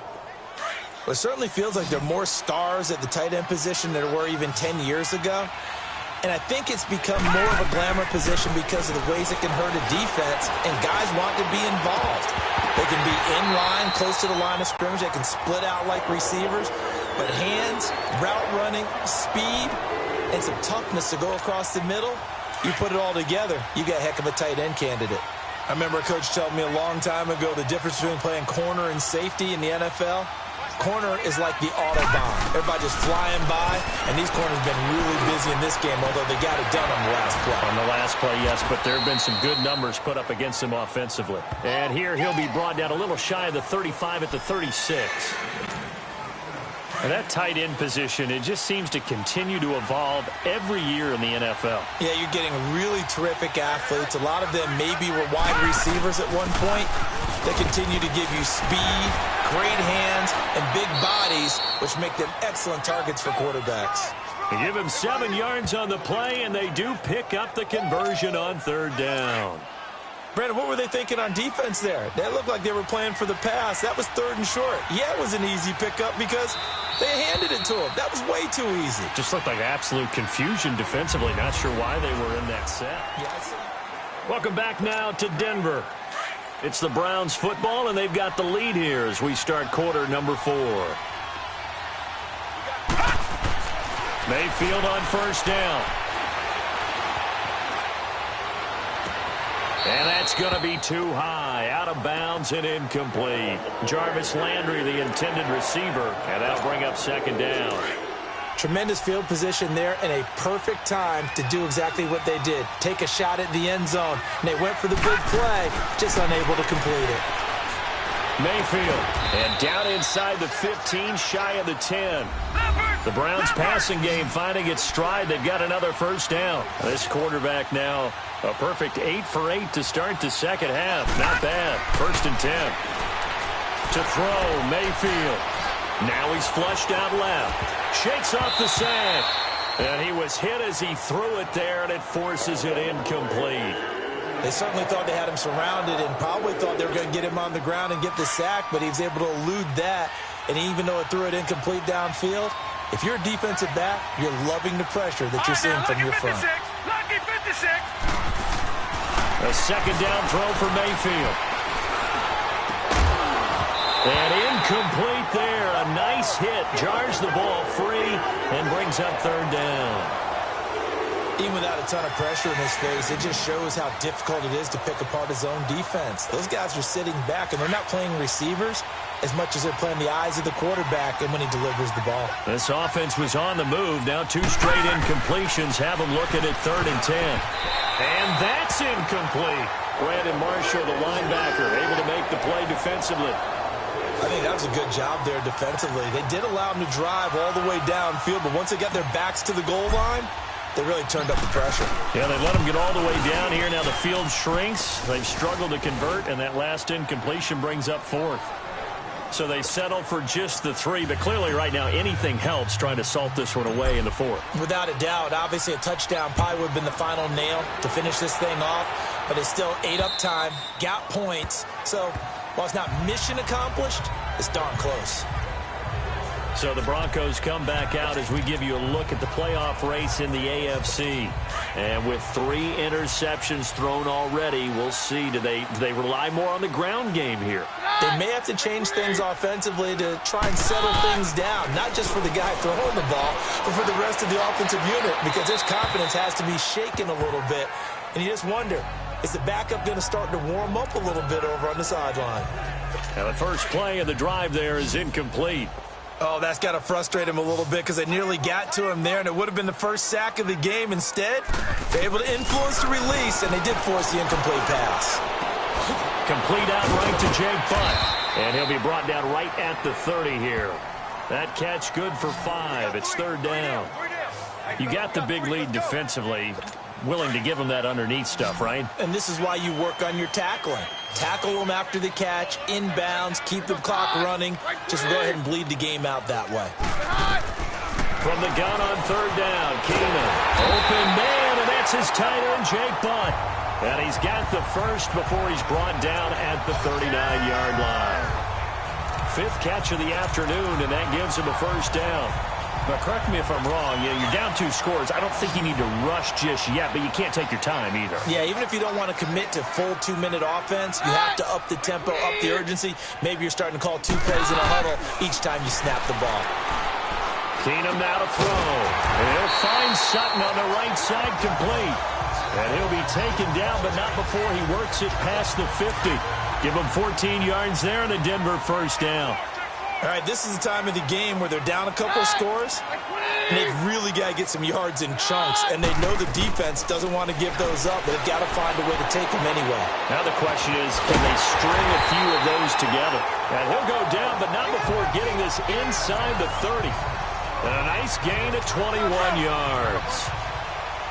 Well, it certainly feels like there are more stars at the tight end position than there were even 10 years ago. And I think it's become more of a glamour position because of the ways it can hurt a defense, and guys want to be involved. They can be in line, close to the line of scrimmage. They can split out like receivers. But hands, route running, speed, and some toughness to go across the middle, you put it all together, you got a heck of a tight end candidate. I remember a coach telling me a long time ago the difference between playing corner and safety in the NFL. Corner is like the Autobahn. Everybody just flying by, and these corners have been really busy in this game, although they got it done on the last play. On the last play, yes, but there have been some good numbers put up against him offensively. And here he'll be brought down a little shy of the 35 at the 36. And that tight end position, it just seems to continue to evolve every year in the NFL. Yeah, you're getting really terrific athletes. A lot of them maybe were wide receivers at one point. They continue to give you speed, great hands, and big bodies, which make them excellent targets for quarterbacks. They give him 7 yards on the play, and they do pick up the conversion on 3rd down. Brandon, what were they thinking on defense there? That looked like they were playing for the pass. That was 3rd and short. Yeah, it was an easy pickup because they handed it to him. That was way too easy. Just looked like absolute confusion defensively. Not sure why they were in that set. Yeah, I see. Welcome back now to Denver. It's the Browns football, and they've got the lead here as we start quarter number 4. Mayfield on 1st down. And that's going to be too high, out of bounds and incomplete. Jarvis Landry, the intended receiver, and that'll bring up 2nd down. Tremendous field position there and a perfect time to do exactly what they did. Take a shot at the end zone. And they went for the big play, just unable to complete it. Mayfield, and down inside the 15, shy of the 10. The Browns passing game finding its stride. They've got another 1st down. This quarterback now a perfect 8 for 8 to start the 2nd half. Not bad. 1st and 10. To throw, Mayfield. Now he's flushed out left. Shakes off the sack. And he was hit as he threw it there, and it forces it incomplete. They certainly thought they had him surrounded and probably thought they were going to get him on the ground and get the sack, but he was able to elude that. And even though it threw it incomplete downfield, if you're a defensive back, you're loving the pressure that you're seeing from your front. Lucky 56. A 2nd down throw for Mayfield. And incomplete there. A nice hit. Jars the ball free and brings up 3rd down. Even without a ton of pressure in his face, it just shows how difficult it is to pick apart his own defense. Those guys are sitting back, and they're not playing receivers as much as they're playing the eyes of the quarterback and when he delivers the ball. This offense was on the move. Now 2 straight incompletions have them looking at 3rd and 10. And that's incomplete. Brandon Marshall, the linebacker, able to make the play defensively. I think that was a good job there defensively. They did allow him to drive all the way downfield, but once they got their backs to the goal line, they really turned up the pressure. Yeah, they let him get all the way down here. Now the field shrinks. They've struggled to convert, and that last incompletion brings up 4th. So they settle for just the 3, but clearly right now anything helps trying to salt this one away in the 4th. Without a doubt, obviously a touchdown probably would have been the final nail to finish this thing off, but it's still ate up time, got points. So while it's not mission accomplished, it's darn close. So the Broncos come back out as we give you a look at the playoff race in the AFC. And with 3 interceptions thrown already, we'll see. Do they rely more on the ground game here? They may have to change things offensively to try and settle things down, not just for the guy throwing the ball, but for the rest of the offensive unit, because his confidence has to be shaken a little bit. And you just wonder, is the backup going to start to warm up a little bit over on the sideline? Now the first play of the drive there is incomplete. Oh, that's got to frustrate him a little bit because they nearly got to him there, and it would have been the first sack of the game. Instead, they're able to influence the release, and they did force the incomplete pass. Complete outright to Jake Butt, and he'll be brought down right at the 30 here. That catch good for 5. It's 3rd down. You got the big lead defensively. Willing to give them that underneath stuff, right? And this is why you work on your tackling. Tackle them after the catch, inbounds, keep the clock running. Just go ahead and bleed the game out that way. From the gun on 3rd down, Keenan. Open man, and that's his tight end, Jake Butt. And he's got the first before he's brought down at the 39-yard line. 5th catch of the afternoon, and that gives him a 1st down. But correct me if I'm wrong, you're down 2 scores. I don't think you need to rush just yet, but you can't take your time either. Yeah, even if you don't want to commit to full 2-minute offense, you have to up the tempo, up the urgency. Maybe you're starting to call 2 plays in a huddle each time you snap the ball. Keenum now to throw. And he'll find Sutton on the right side complete. And he'll be taken down, but not before he works it past the 50. Give him 14 yards there and a Denver first down. All right, this is the time of the game where they're down a couple of scores, and they've really got to get some yards in chunks, and they know the defense doesn't want to give those up. They've got to find a way to take them anyway. Now the question is, can they string a few of those together? And he'll go down, but not before getting this inside the 30. And a nice gain of 21 yards.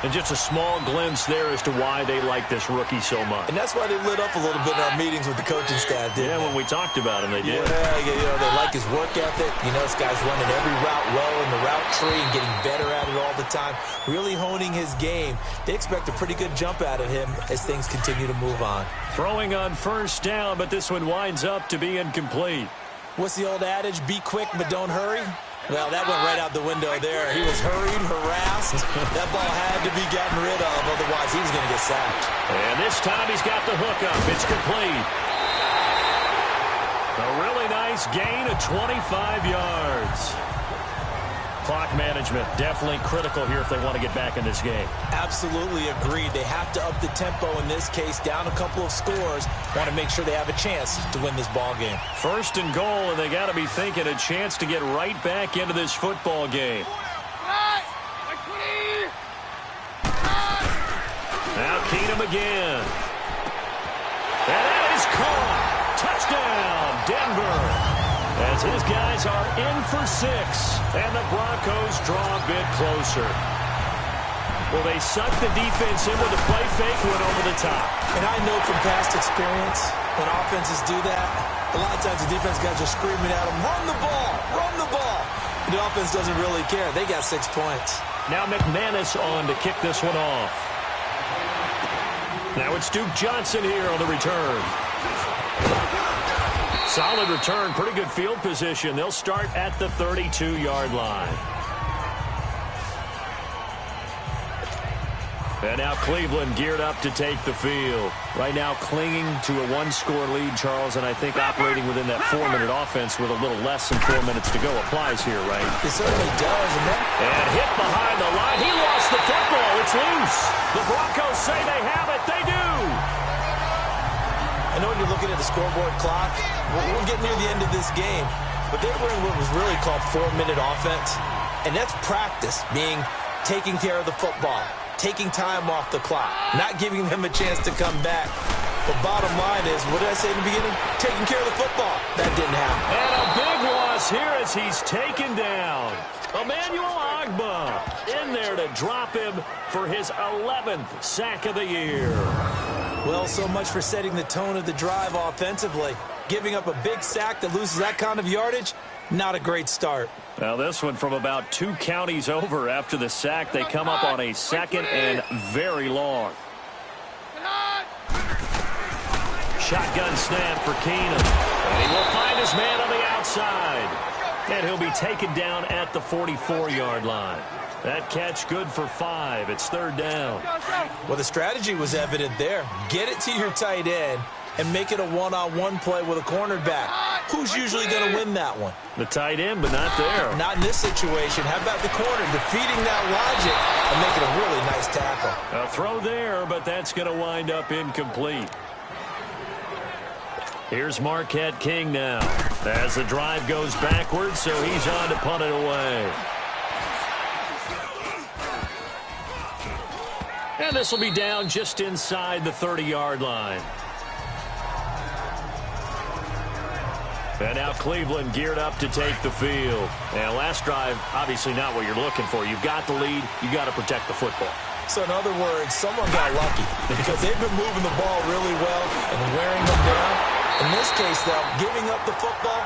And just a small glimpse there as to why they like this rookie so much. And that's why they lit up a little bit in our meetings with the coaching staff, didn't they? When we talked about him, they did. Yeah, they like his work ethic. This guy's running every route well in the route tree and getting better at it all the time, really honing his game. They expect a pretty good jump out of him as things continue to move on. Throwing on first down, but this one winds up to be incomplete. What's the old adage? Be quick, but don't hurry. Well, that went right out the window there. He was hurried, harassed. That ball had to be gotten rid of, otherwise he was going to get sacked. And this time he's got the hook up. It's complete. A really nice gain of 25 yards. Clock management definitely critical here if they want to get back in this game. Absolutely agreed. They have to up the tempo in this case, down a couple of scores. Want to make sure they have a chance to win this ball game. First and goal, and they got to be thinking a chance to get right back into this football game. Now Keenum again. And that is caught. Touchdown, Denver. As his guys are in for 6, and the Broncos draw a bit closer. Well, they sucked the defense in with a play fake, went over the top. And I know from past experience, when offenses do that, a lot of times the defense guys are screaming at them, run the ball, run the ball. The offense doesn't really care. They got 6 points. Now McManus on to kick this one off. Now it's Duke Johnson here on the return. Solid return, pretty good field position. They'll start at the 32-yard line. And now Cleveland geared up to take the field. Right now clinging to a 1-score lead, Charles, and I think operating within that 4-minute offense with a little less than 4 minutes to go applies here, right? It certainly does. And hit behind the line. He lost the football. It's loose. The Broncos say they have it. They do. I know when you're looking at the scoreboard clock, we're getting near the end of this game, but they were in what was really called 4-minute offense, and that's practice, meaning taking care of the football, taking time off the clock, not giving them a chance to come back. But bottom line is, what did I say in the beginning? Taking care of the football. That didn't happen. And a big loss here as he's taken down. Emmanuel Ogbah in there to drop him for his 11th sack of the year. Well, so much for setting the tone of the drive offensively. Giving up a big sack that loses that kind of yardage, not a great start. Now this one from about 2 counties over after the sack. They come up on a 2nd and very long. Shotgun snap for Keenum. And he will find his man on the outside. And he'll be taken down at the 44-yard line. That catch good for 5. It's 3rd down. Well, the strategy was evident there. Get it to your tight end and make it a one-on-one play with a cornerback. Who's usually going to win that one? The tight end, but not there. Not in this situation. How about the corner defeating that logic and making a really nice tackle? A throw there, but that's going to wind up incomplete. Here's Marquette King now as the drive goes backwards, so he's on to punt it away. And this will be down just inside the 30-yard line. And now Cleveland geared up to take the field. And last drive, obviously not what you're looking for. You've got the lead. You've got to protect the football. So in other words, someone got lucky because they've been moving the ball really well and wearing them down. In this case, though, giving up the football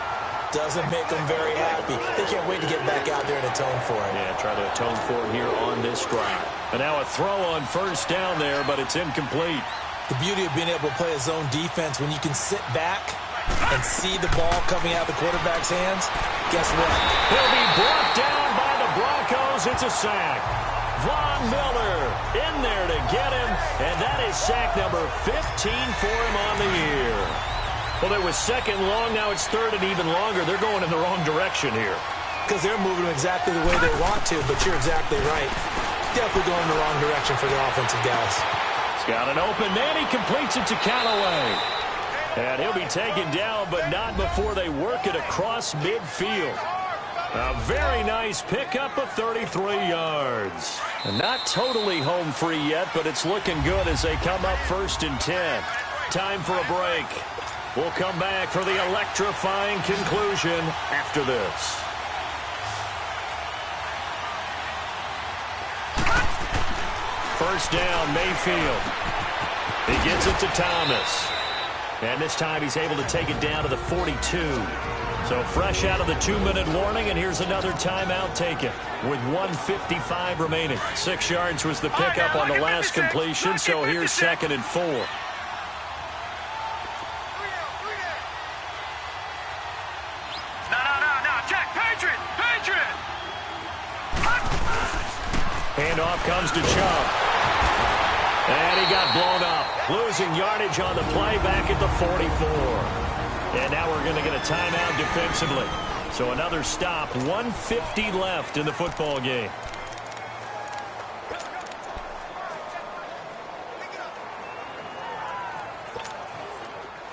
doesn't make them very happy. They can't wait to get back out there and atone for it. Yeah, try to atone for it here on this drive. And now a throw on first down there, but it's incomplete. The beauty of being able to play a zone defense when you can sit back and see the ball coming out of the quarterback's hands, guess what? He'll be brought down by the falls. It's a sack. Von Miller in there to get him, and that is sack number 15 for him on the year. Well, it was second long. Now it's third and even longer. They're going in the wrong direction here. Because they're moving exactly the way they want to, but you're exactly right. Definitely going in the wrong direction for the offensive guys. He's got an open man. He completes it to Callaway. And he'll be taken down, but not before they work it across midfield. A very nice pickup of 33 yards. And not totally home free yet, but it's looking good as they come up 1st and 10. Time for a break. We'll come back for the electrifying conclusion after this. First down, Mayfield. He gets it to Thomas. And this time he's able to take it down to the 42. So fresh out of the 2-minute warning, and here's another timeout taken with 1:55 remaining. 6 yards was the pickup on the last completion, so here's 2nd and 4. No, check, Patriot! Handoff comes to Chubb. And he got blown up. Losing yardage on the play back at the 44. And now we're going to get a timeout defensively. So another stop. 1:50 left in the football game.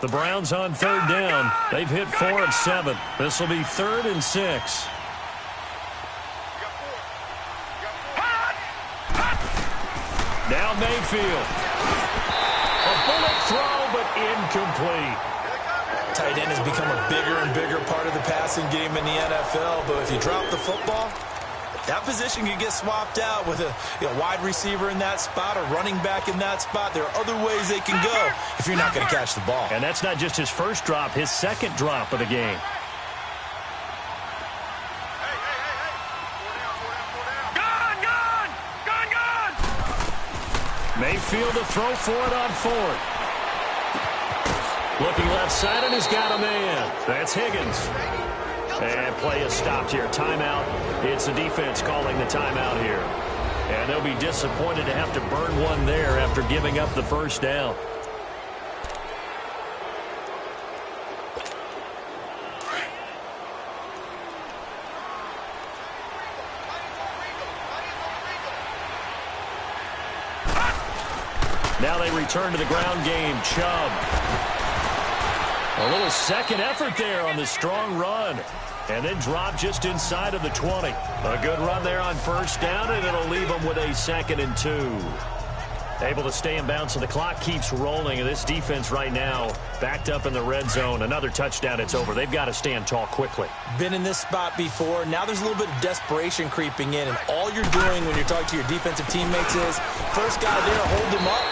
The Browns on 3rd down. They've hit 4 of 7. This will be 3rd and 6. Now Mayfield. A bullet throw, but incomplete. Tight end has become a bigger and bigger part of the passing game in the NFL, but if you drop the football, that position can get swapped out with a wide receiver in that spot or running back in that spot. There are other ways they can go if you're not going to catch the ball. And that's not just his first drop, his second drop of the game. Mayfield to throw for it on 4th. Looking left side, and he's got a man. That's Higgins. And play is stopped here. Timeout. It's the defense calling the timeout here. And they'll be disappointed to have to burn one there after giving up the first down. Now they return to the ground game. Chubb. A little second effort there on the strong run. And then drop just inside of the 20. A good run there on first down, and it'll leave them with a 2nd and 2. Able to stay in bounds, so the clock keeps rolling. And this defense right now backed up in the red zone. Another touchdown, it's over. They've got to stand tall quickly. Been in this spot before. Now there's a little bit of desperation creeping in. And all you're doing when you're talking to your defensive teammates is, first guy there, hold him up.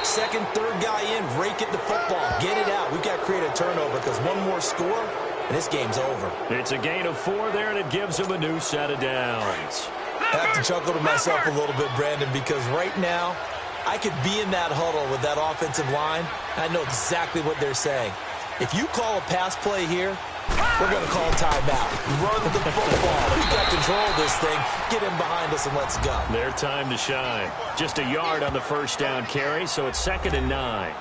Second, third guy in, rake at the football. Get it out. We've got to create a turnover because one more score, and this game's over. It's a gain of 4 there, and it gives them a new set of downs. I have to chuckle to myself a little bit, Brandon, because right now, I could be in that huddle with that offensive line. I know exactly what they're saying. If you call a pass play here, we're going to call timeout. Run the football. We've got control of this thing. Get him behind us and let's go. Their time to shine. Just a yard on the first down carry, so it's 2nd and 9.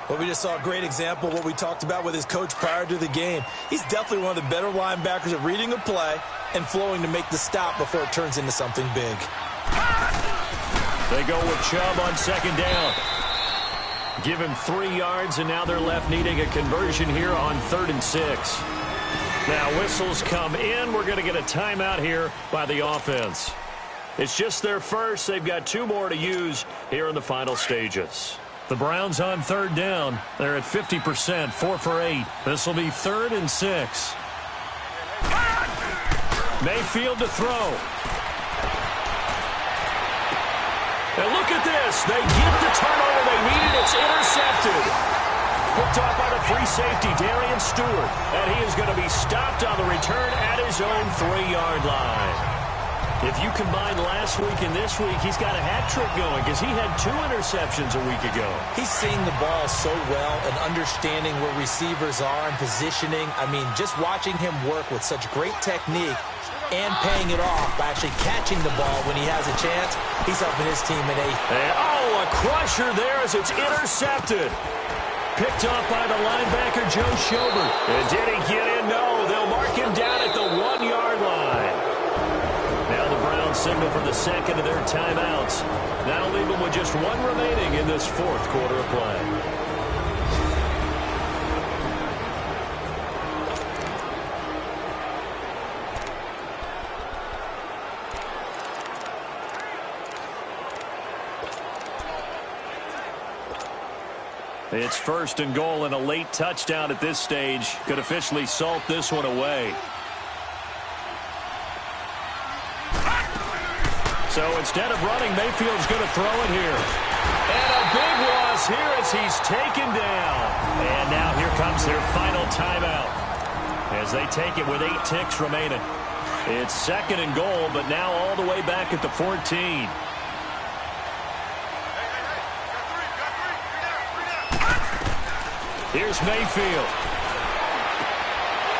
Well, we just saw a great example of what we talked about with his coach prior to the game. He's definitely one of the better linebackers at reading a play and flowing to make the stop before it turns into something big. They go with Chubb on 2nd down. Give him 3 yards, and now they're left needing a conversion here on 3rd and 6. Now whistles come in. We're going to get a timeout here by the offense. It's just their first. They've got 2 more to use here in the final stages. The Browns on 3rd down. They're at 50%, 4 for 8. This will be 3rd and 6. Mayfield to throw. And look at this. They get the turnover they needed. It's intercepted. Picked off by the free safety, Darian Stewart. And he is going to be stopped on the return at his own 3-yard line. If you combine last week and this week, he's got a hat trick going because he had 2 interceptions a week ago. He's seeing the ball so well and understanding where receivers are and positioning. I mean, just watching him work with such great technique and paying it off by actually catching the ball when he has a chance, he's helping his team in a... a crusher there as it's intercepted. Picked off by the linebacker, Joe Schobert. And did he get in? No, they'll mark him down at the 1-yard line. Now the Browns signal for the second of their timeouts. That'll leave them with just 1 remaining in this 4th quarter of play. It's 1st and goal, and a late touchdown at this stage could officially salt this one away. So instead of running, Mayfield's going to throw it here. And a big loss here as he's taken down. And now here comes their final timeout as they take it with 8 ticks remaining. It's 2nd and goal, but now all the way back at the 14. Here's Mayfield.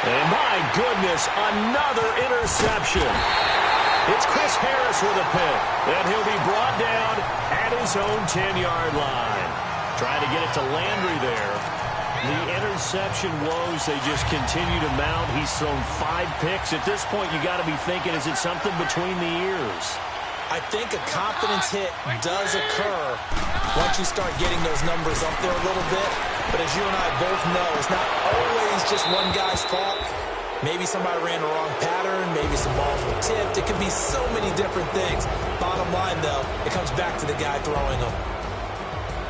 And my goodness, another interception. It's Chris Harris with a pick. And he'll be brought down at his own 10-yard line. Trying to get it to Landry there. The interception woes, they just continue to mount. He's thrown 5 picks. At this point, you got to be thinking, is it something between the ears? I think a confidence hit does occur once you start getting those numbers up there a little bit. But as you and I both know, it's not always just one guy's fault. Maybe somebody ran the wrong pattern. Maybe some balls were tipped. It could be so many different things. Bottom line, though, it comes back to the guy throwing them.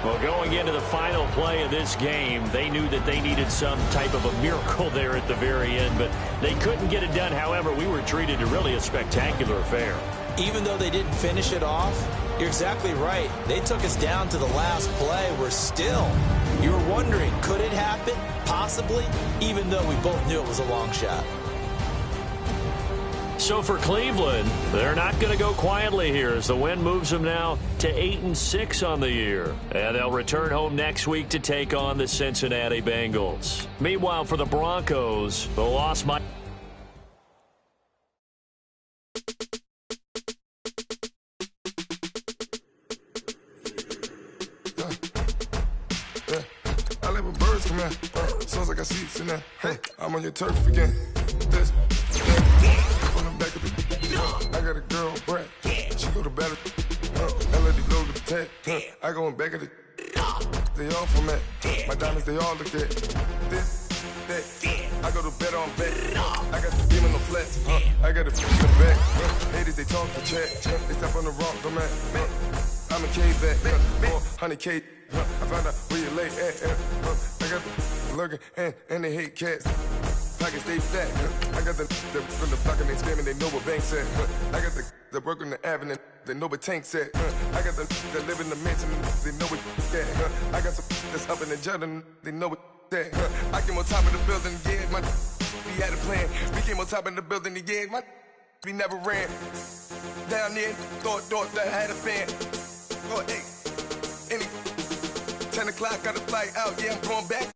Well, going into the final play of this game, they knew that they needed some type of a miracle there at the very end, but they couldn't get it done. However, we were treated to really a spectacular affair. Even though they didn't finish it off, you're exactly right. They took us down to the last play. We're still, you were wondering, could it happen? Possibly, even though we both knew it was a long shot. So for Cleveland, they're not going to go quietly here as the win moves them now to 8-6 on the year. And they'll return home next week to take on the Cincinnati Bengals. Meanwhile, for the Broncos, the loss might... Sounds like I seats in there. Hey, I'm on your turf again. This, from the back of the, I got a girl, Brad. She go to battle. Melody low to the tag. I go in back of the. They all from that. My diamonds, they all look at this, that. I go to bet on bet. I got the beam on the flats. I got the back. Haters, they talk the chat. They step on the rock, the man. I'm a K-back. 400K. I found out where you lay at. I got the lurking and they hate cats. Pockets stay fat. I got the from the block and they spamming, they know what banks at. I got the work on the avenue, they know what tanks at. I got the live in the mansion, they know what that. I got some that's up in the Jordan, they know what that. I came on top of the building, yeah, my we had a plan. We came on top of the building, yeah, my we never ran. Down there, thought that had a fan. Oh, hey, any 10 o'clock, got a flight out, yeah, I'm going back.